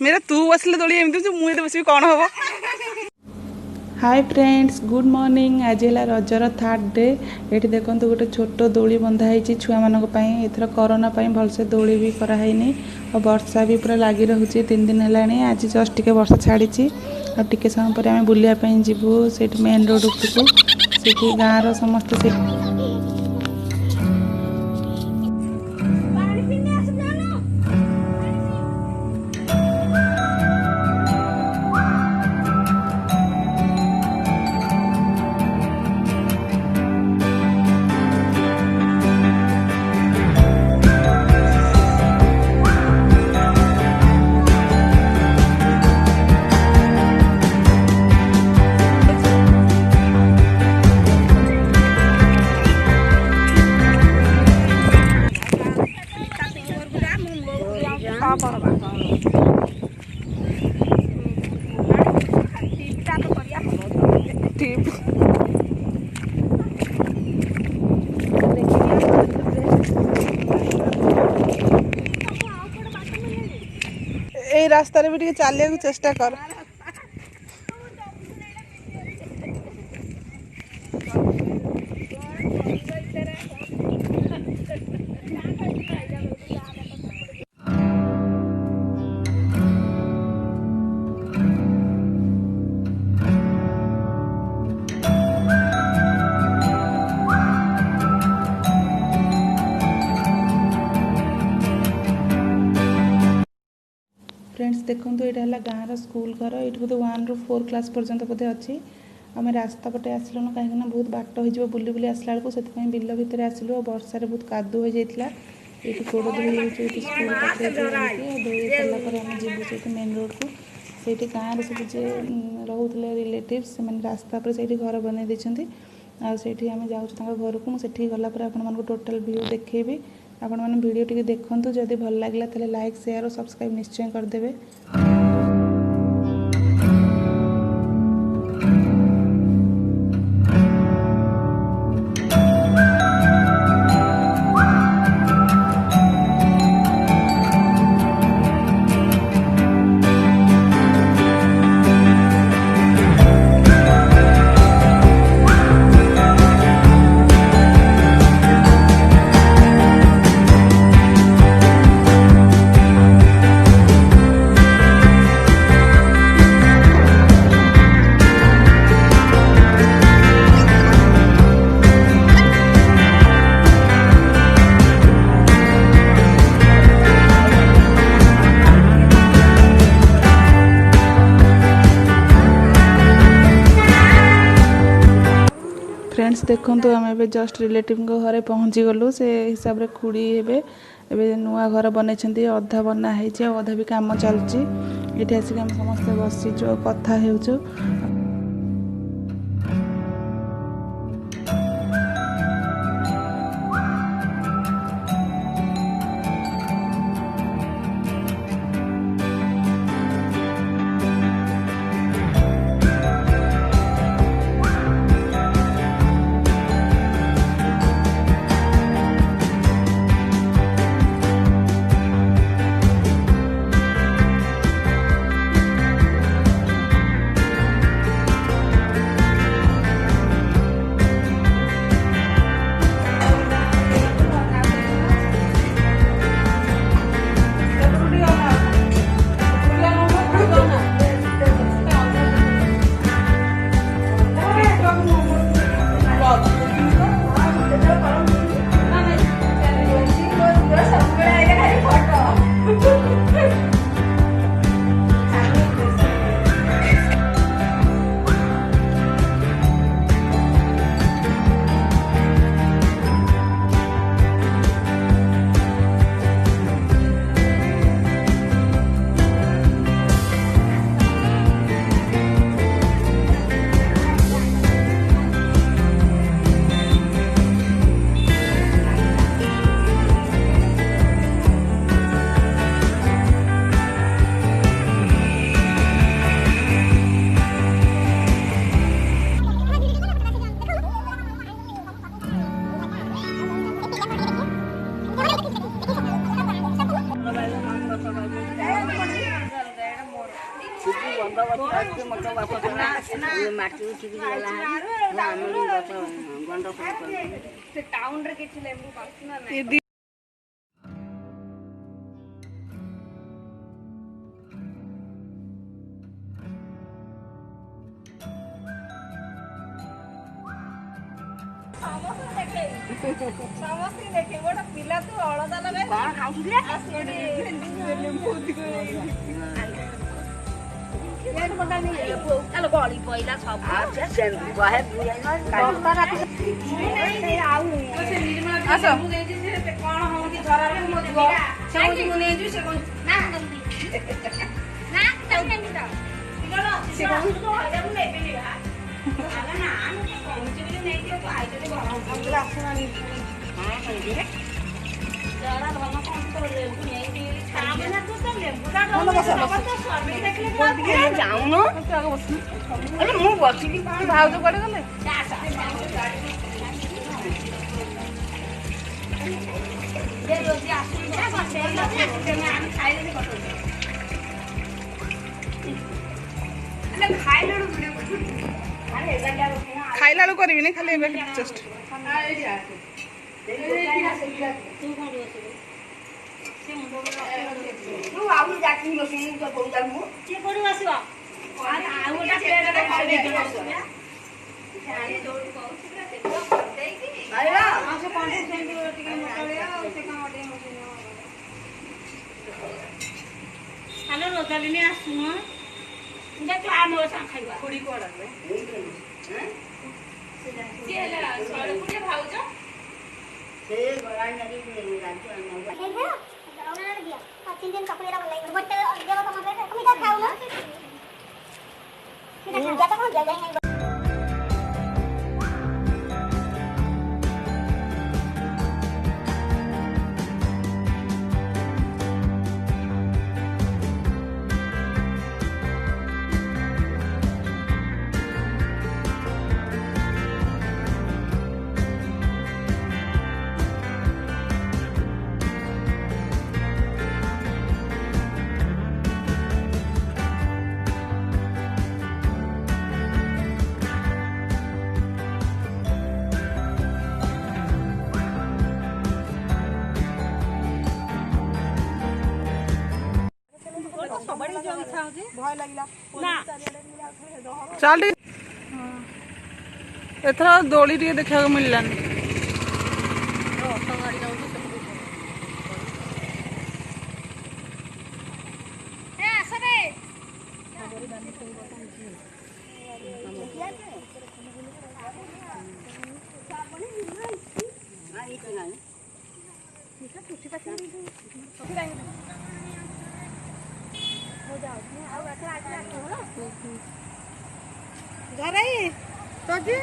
मेरा तू बसले दोली एमती मुझे बस कौन हम। Hi friends good morning. आज है रजर थर्ड डे। ये देखो गोटे छोट दोली बंधाई छुआ मान एथर कोरोना भलसे दोली भी कराई और वर्षा भी पूरा लगी रोचे 3 दिन है। आज जस्ट टिके वर्षा छाड़ी और टिके समय पर आम बुलायापी जीवु से मेन रोड उपरको से गाँव समस्ते ए रास्ता भी टे चलिया चेष्टा कर। फ्रेंड्स देखो यहाँ है गाँव स्कूल घर ये बोधे 1 ରୁ 4 क्लास पर्यंत बोधे अच्छी। आम रास्ता पटे आसलुन कहीं बहुत बाट हो बुली बुली आसला बेलू से बिल भितर आसलु और वर्षार बहुत कादू हो जाता ये गोड़ धोई स्कूल पाखे धोई सारापर आम जीवु से मेन रोड को से गाँव सब जे रोते रिलेटिव से रास्ता पर से घर बनई देते आठी आम जाऊँ घर को मुझे गलापर आप टोटाल व्यू देखी आपण मैंने वीडियो टी देखूँ जदि भल लगे तो लाइक शेयर और सब्सक्राइब निश्चय करदे। फ्रेंड्स देखो आम ए जस्ट रिलेटिव घरे पहुँची गलु से हिसाब रे खुड़ी एबे नुआ घर बनई अधा बना है अधा भी काम चलती ये आसिक आम समस्ते बसीचु कथा हेचु। ଗଛ ମଟ ବାପ କଲା ମାଟି ଉଠିକି ଗଲା ଆମର ଗଛ ଗଣ୍ଡ ସେ ଟାଉନରେ କିଛି ଲେମ୍ବୁ ପାଉଛି ନା ନାହିଁ ସମସ୍ତେ ଦେଖେ ଗୋଟେ ପିଲା ତୁ ଅଳତା ଲଗାଇ କଣ ଖାଉଥିଲେ ଗଳି ପଇଲା ସବୁ କଣ ହଉଛି ଧରାରେ ମୋ ଝିଅ ସେ ମୁଁ ନେଇଯିବି ସେ ଯାଉନ ମୁଁ ବସିବି ଭାଉଜ କୁଆଡେ ଗଲେ? ଖାଇଲା ବେଳକୁ କରିବିନି ଖାଲି ଏବେ ଜଷ୍ଟ ରୋଜାଲିନି ଆସୁନ ଖାଇବା ଭାଉଜ ଚାଲ ଟିକେ ଏଥର ଦୋଳି ଟିକେ ଦେଖିବାକୁ ମିଳିଲାନି ଘରେ ତୋଜି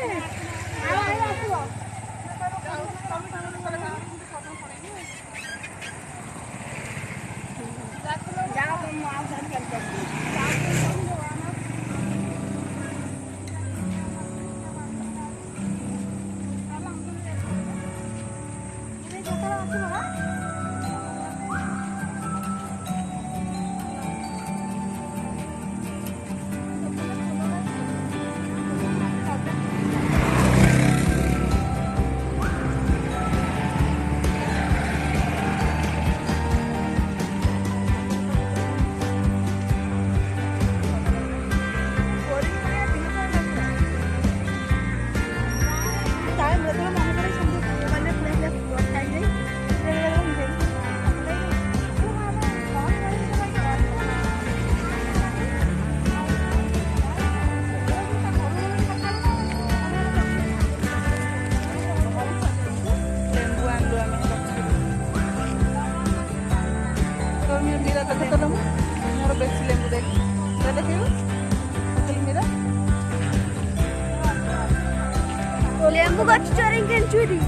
ଲେମ୍ବୁ ଗଛ ଚୋରେଇ କେଞ୍ଚୁରି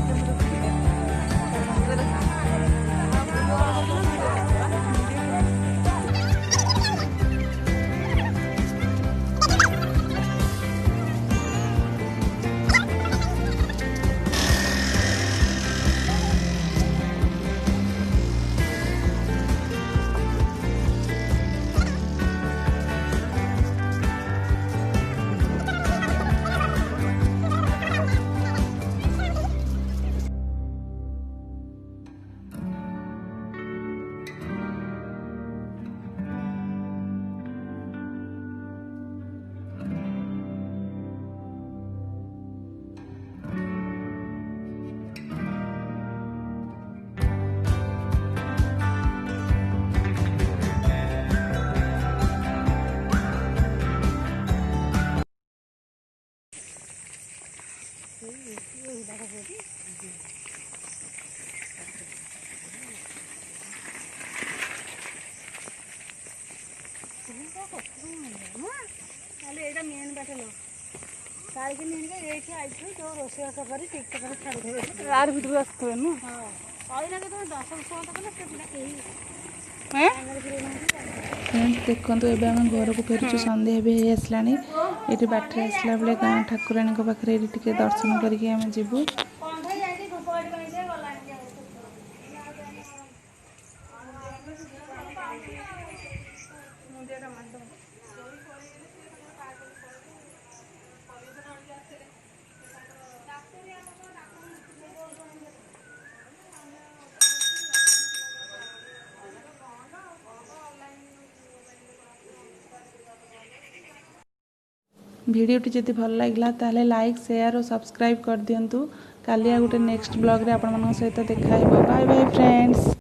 ତାହେଲେ ଏଇଟା ମେନ୍ ବାଟ ନୁହଁ କାଳିକି ନେଇକି ଏଇଠି ଆଇଥିଲୁ ଯୋଉ ରୋଷେଇବାସ କରି ଠିକ୍ କରି ଛାଡ଼ିଦେବେ ଆର ଭିତରକୁ ଆସୁଥିବେ ନୁହଁ? ହଁ କହିଲା କେତେବେଳେ 10 ବର୍ଷ କଲେ ସେ ପିଲା କେହି ଫ୍ରେଣ୍ଡସ୍ ଦେଖନ୍ତୁ ଏବେ ଆମେ ଘରକୁ ଫେରୁଛୁ, ସନ୍ଧ୍ୟା ବି ହେଇ ଆସିଲାଣି। ଏଠି ବାଟରେ ଆସିଲା ବେଳେ ଗାଁ ଠାକୁରାଣୀଙ୍କ ପାଖରେ ଏଠି ଟିକେ ଦର୍ଶନ କରିକି ଆମେ ଯିବୁ। କଣ୍ଢେଇ ଯାଇକି ଧୂପ କାଠି ପାଇଁ ଯେ ଗଲାଣି ভিডিওটি যদি ভাল লাগিলা তাহলে লাইক সেয়ার ও সবসক্রাইব করে দিও। কালি গোटे नेक्स्ट ब्लॉग रे आपण मन सहित देखा। Bye bye friends.